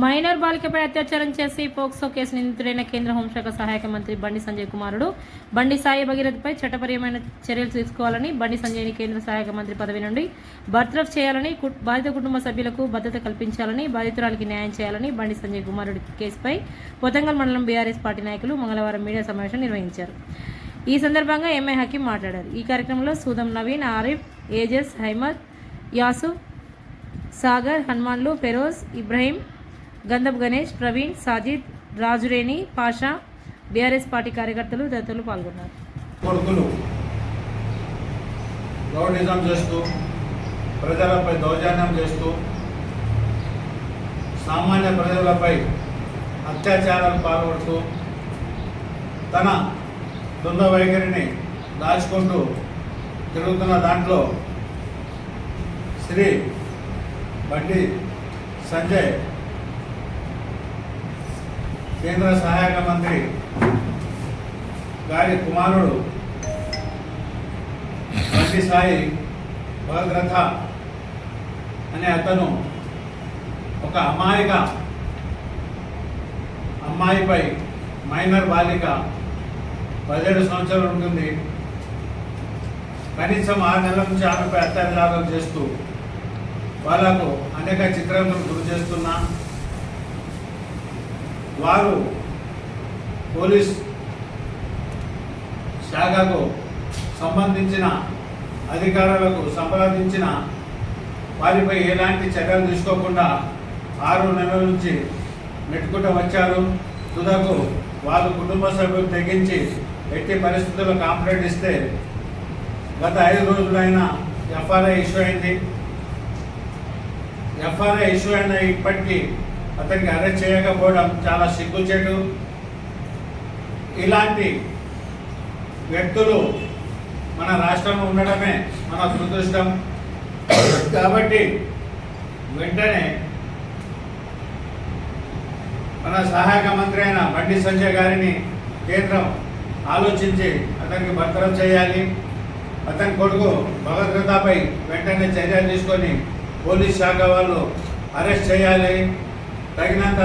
Minor బాలికపై అత్యాచారం చేసి పోక్సో కేసు నిందితుడైన కేంద్ర హోంశాఖ సహాయక మంత్రి బండి సంజయ్ కుమారుడు బండి సాయి భగీరథపై చట్టపరమైన చర్యలు తీసుకోవాలని, బండి సంజయ్ని కేంద్ర సహాయక మంత్రి పదవి నుండి బర్తరఫ్ చేయాలని, బాధిత కుటుంబ సభ్యులకు భద్రత కల్పించాలని, బాధితురాలికి న్యాయం చేయాలని బండి సంజయ్ కుమారుడి కేసుపై పొతంగల్ మండలం బీఆర్ఎస్ పార్టీ నాయకులు మంగళవారం మీడియా సమావేశం నిర్వహించారు. ఈ సందర్భంగా ఎంఐ హకీం మాట్లాడారు. ఈ కార్యక్రమంలో సూదం నవీన్, ఆరిఫ్, ఏజస్, హైమద్, యాసుఫ్, సాగర్, హనుమాన్లు, ఫెరోజ్, ఇబ్రహీం, గంధబ్ గణేష్, ప్రవీణ్, సాజిద్, రాజురేణి, పాషా, బీఆర్ఎస్ పార్టీ కార్యకర్తలు తదితరులు పాల్గొన్నారు. కొడుకులు రౌడీజం చేస్తూ ప్రజలపై దౌర్జన్యం చేస్తూ సామాన్య ప్రజలపై అత్యాచారాలు పాల్పడుతూ తన ద్వంద్వ వైఖరిని దాచుకుంటూ తిరుగుతున్న దాంట్లో శ్రీ బండి సంజయ్ కేంద్ర సహాయక మంత్రి గారి కుమారుడు బండి సాయి భగీరథ అనే అతను ఒక అమ్మాయిపై మైనర్ బాలిక 17 సంవత్సరాలు ఉంటుంది. కనీసం 6 నెలల నుంచి ఆమెపై అత్యాచారాలు చేస్తూ వాళ్లకు అనేక చిత్రాలను గురి చేస్తున్నా వారు పోలీస్ శాఖకు సంబంధించిన అధికారులకు సంప్రదించిన వారిపై ఎలాంటి చర్యలు తీసుకోకుండా 6 నెలల నుంచి నెట్టుకుంటూ వచ్చారు. తుదకు వాళ్ళు కుటుంబ సభ్యులు తెగించి ఎట్టి పరిస్థితుల్లో కంప్లైంట్ ఇస్తే గత 5 రోజులైనా ఎఫ్ఐఆర్ ఇష్యూ అయింది. ఎఫ్ఐఆర్ ఇష్యూ అయిన ఇప్పటికీ అతనికి అరెస్ట్ చేయకపోవడం చాలా సిగ్గుచేటు. ఇలాంటి వ్యక్తులు మన రాష్ట్రంలో ఉండడమే మన దురదృష్టం. కాబట్టి వెంటనే మన సహాయక మంత్రి అయిన బండి సంజయ్ గారిని కేంద్రం ఆలోచించి అతనికి బర్తరఫ్ చేయాలి. అతని కొడుకు భగీరథపై వెంటనే చర్యలు తీసుకొని పోలీస్ శాఖ వాళ్ళు అరెస్ట్ చేయాలి. తగినంత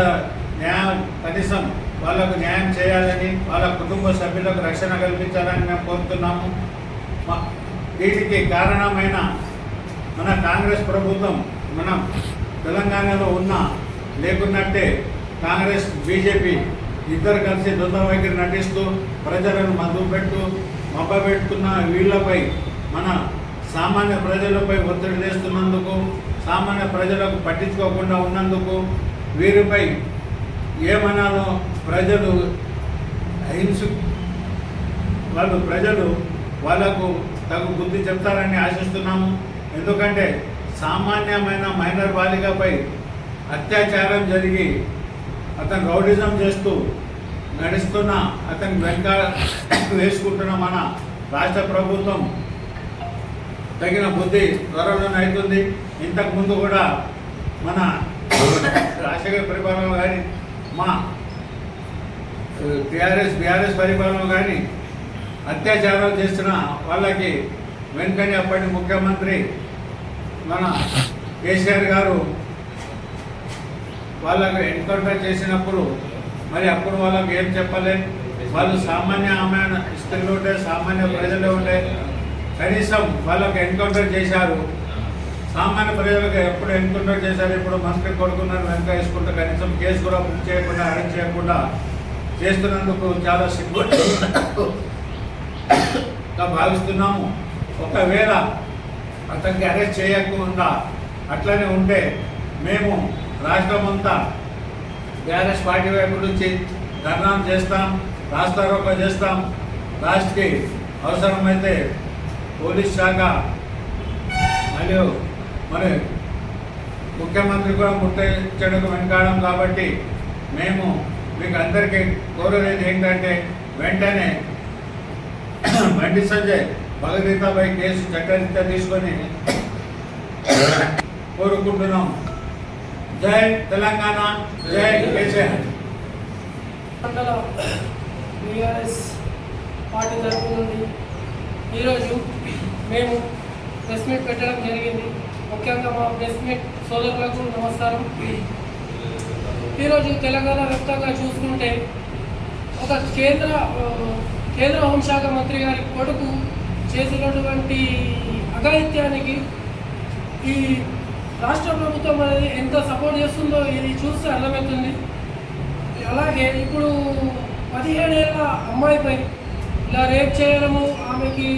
న్యాయం, కనీసం వాళ్లకు న్యాయం చేయాలని, వాళ్ళ కుటుంబ సభ్యులకు రక్షణ కల్పించాలని మేము కోరుతున్నాము. వీటికి కారణమైన మన కాంగ్రెస్ ప్రభుత్వం మన తెలంగాణలో లేకున్నట్టే కాంగ్రెస్, బీజేపీ ఇద్దరు కలిసి ద్వంద్వ వైఖరి నటిస్తూ ప్రజలను మభ్యపెడుతున్న వీళ్లపై మన సామాన్య ప్రజలపై ఒత్తిడి తెస్తున్నందుకు, సామాన్య ప్రజలకు పట్టించుకోకుండా ఉన్నందుకు వీరిపై ఏమనాలో ప్రజలు వాళ్లకు తగు బుద్ధి చెప్తారని ఆశిస్తున్నాము. ఎందుకంటే సామాన్యమైన మైనర్ బాలికపై అత్యాచారం జరిగి అతను రౌడిజం చేస్తూ నడుస్తున్న అతని వెనక వేసుకుంటున్న మన రాష్ట్ర ప్రభుత్వం తగిన బుద్ధి త్వరలోనే అవుతుంది. ఇంతకుముందు కూడా మన రాజశేఖర పరిపాలన కానీ మా బీఆర్ఎస్ పరిపాలన కానీ అత్యాచారాలు చేస్తున్న వాళ్ళకి వెంటనే అప్పటి ముఖ్యమంత్రి మన కేసీఆర్ గారు వాళ్ళకు ఎన్కౌంటర్ చేసినప్పుడు మరి అప్పుడు వాళ్ళకి ఏం చెప్పలే. వాళ్ళు సామాన్య స్త్రీలు ఉండే, సామాన్య ప్రజలే ఉండే. కనీసం వాళ్ళకు ఎన్కౌంటర్ చేశారు. సామాన్య ప్రజలకు ఎప్పుడు ఎన్కౌంటర్ చేశారు. ఇప్పుడు మంత్రి కొడుకున్నారు వెనక వేసుకుంటూ కనీసం కేసు కూడా బుక్ చేయకుండా, అరెస్ట్ చేయకుండా చేస్తున్నందుకు చాలా సిగ్గుగా భావిస్తున్నాము. ఒకవేళ అతనికి అరెస్ట్ చేయకుండా అట్లనే ఉంటే మేము రాష్ట్రమంతా బీఆర్ఎస్ పార్టీ వైపు నుంచి ధర్నాలు చేస్తాం, రాస్తారోకో చేస్తాం. లాస్ట్కి అవసరమైతే పోలీస్ శాఖ మరియు మరి ముఖ్యమంత్రి కూడా ముట్టడించడానికి వెనకాడం. కాబట్టి మేము మీకు అందరికీ కోరేది ఏంటంటే వెంటనే బండి సంజయ్ భగీరథపై కేసు చట్టరీత్యా తీసుకొని కోరుకుంటున్నాం. జై తెలంగాణ, జై కేసీఆర్. బీఆర్ఎస్ పార్టీ తరఫు నుండి ఈరోజు మేము ప్రెస్ మీట్ పెట్టడం జరిగింది. ముఖ్యంగా మా ప్రెస్ మీట్ సోదరులకు నమస్కారం. ఈరోజు తెలంగాణ వ్యాప్తంగా చూసుకుంటే ఒక కేంద్ర హోంశాఖ మంత్రి గారి కొడుకు చేసినటువంటి అఘాయిత్యానికి ఈ రాష్ట్ర ప్రభుత్వం అనేది ఎంత సపోర్ట్ చేస్తుందో ఇది చూస్తే అర్థమవుతుంది. అలాగే ఇప్పుడు 17 ఏళ్ళ అమ్మాయిపై ఇలా రేప్ చేయడము, ఆమెకి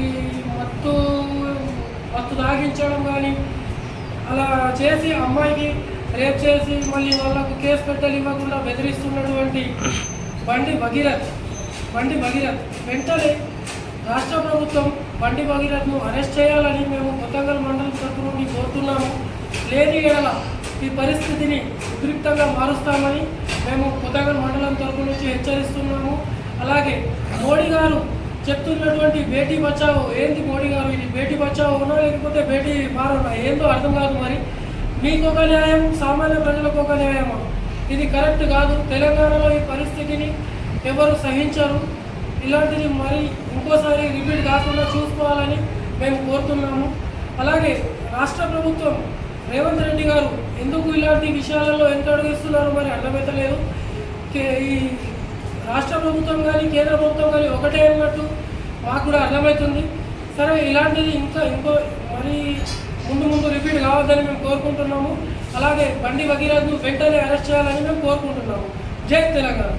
మత్తు తాగించడం కానీ అలా చేసి అమ్మాయికి రేప్ చేసి మళ్ళీ వాళ్ళకు కేసు పెట్టలు ఇవ్వకుండా బెదిరిస్తున్నటువంటి బండి భగీరథ్ వెంటనే రాష్ట్ర ప్రభుత్వం బండి భగీరథ్ను అరెస్ట్ చేయాలని మేము కొత్తగల్ మండలం తరపు నుండి కోరుతున్నాము. లేని ఎడల ఈ పరిస్థితిని ఉద్రిక్తంగా మారుస్తామని మేము కొత్తగల్ మండలం తరపు నుంచి హెచ్చరిస్తున్నాము. అలాగే మోడీ గారు చెప్తున్నటువంటి బేటీ బచావో ఏంటి మోడీ గారు, ఇది బేటీ బచావోనా లేకపోతే బేటీ మారోనా ఏందో అర్థం కాదు. మరి మీకు ఒక న్యాయం, సామాన్య ప్రజలకు ఒక న్యాయమా? ఇది కరెక్ట్ కాదు. తెలంగాణలో ఈ పరిస్థితిని ఎవరు సహించరు. ఇలాంటిది మరి ఇంకోసారి రిపీట్ కాకుండా చూసుకోవాలని మేము కోరుతున్నాము. అలాగే రాష్ట్ర ప్రభుత్వం రేవంత్ రెడ్డి గారు ఎందుకు ఇలాంటి విషయాలలో ఎంత అడుగుస్తున్నారు మరి అర్థమవుతలేదు. ఈ రాష్ట్ర ప్రభుత్వం కానీ కేంద్ర ప్రభుత్వం కానీ ఒకటే అన్నట్టు మాకు కూడా అర్థమవుతుంది. సరే, ఇలాంటిది ఇంకో మరి ముందు రిపీట్ కావద్దని మేము కోరుకుంటున్నాము. అలాగే బండి భగీరథ్ను వెంటనే అరెస్ట్ చేయాలని మేము కోరుకుంటున్నాము. జై తెలంగాణ.